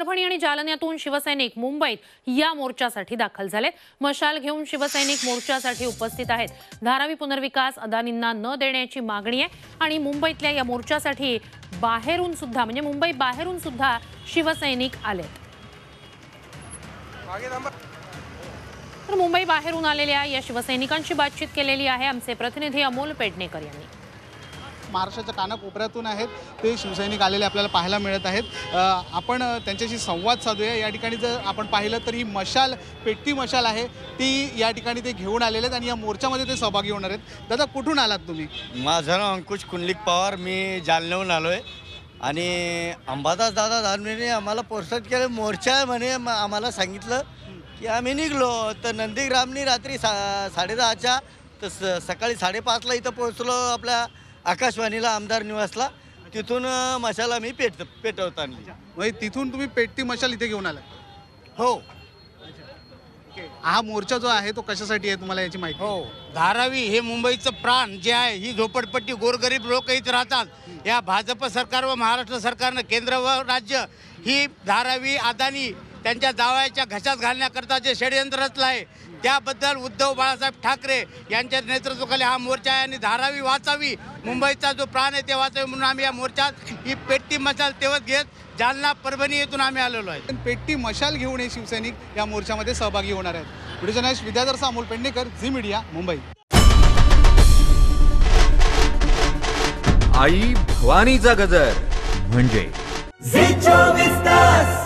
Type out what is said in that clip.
परभणी आणि जालन्यातून शिवसैनिक मुंबईत या मोर्चासाठी दाखल झालेत। मशाल घेऊन शिवसैनिक मोर्चासाठी उपस्थित आहेत। धारावी पुनर्विकास अदानींना न देण्याची मागणी आहे आणि मुंबईतल्या या मोर्चासाठी बाहेरून सुद्धा म्हणजे मुंबई बाहेरून सुद्धा शिवसैनिक आलेत। तर मुंबई बाहेरून आलेल्या या शिवसैनिकांशी बातचीत केलेली आहे आमचे प्रतिनिधी अमोल पेडणेकर यांनी। महाराष्ट्राच्या कानाकोपऱ्यातून आहेत ते शिवसैनिक आलेले आपल्याला पाहायला मिळत आहेत। आपण त्यांच्याशी संवाद साधूया। या ठिकाणी जर आपण पाहिलं तर ही मशाल पेट्टी मशाल आहे ती या ठिकाणी ते घेऊन आलेले आहेत आणि या मोर्चामध्ये ते सहभागी होणार आहेत। दादा कुठून आलात तुम्ही? माझं नाव अंकुश कुंडलिक पवार, मी जालन्याहून आलो आहे आणि अंबादास दादा दानवेने आम्हाला प्रोत्साहित केलं। मोर्चा आहे म्हणे, आम्हाला सांगितलं की आम्ही निघलो। तर नंदीग्रामनी रात्री 10:30च्या तर सकाळी 5:30ला इथं पोहोचलो आपल्या आकाशवाणीला आमदार निवासला। तिथून मशाला मी पेटवत आणली। म्हणजे तिथून तुम्ही पेट्टी मशाल इथे घेऊन आला? हो। हा मोर्चा जो आहे तो कशासाठी आहे तुम्हाला याची माहिती? हो, धारावी हे मुंबईचं प्राण जे आहे, ही झोपडपट्टी गोरगरीब लोक इथे राहतात। या भाजप सरकार व महाराष्ट्र सरकारनं केंद्र व राज्य ही धारावी अदानी त्यांच्या जावयाच्या घशात घालण्याकरता जे षडयंत्र रचलं आहे त्याबद्दल उद्धव बाळासाहेब ठाकरे यांच्या नेतृत्वाखाली हा मोर्चा आहे आणि धारावी वाचावी, मुंबईचा जो प्राण आहे ते वाचावी म्हणून आम्ही या मोर्चात ही पेट्टी मशाल तेवत घेत जालना परभणी येथून आम्ही आलेलो आहे। पेट्टी मशाल घेऊन हे शिवसैनिक या मोर्चामध्ये सहभागी होणार आहेत। Video journalist Vidyadhar Amol Pednekar, Zee media, Mumbai. आई भवानीचा गजर म्हणजे झी 24 तास।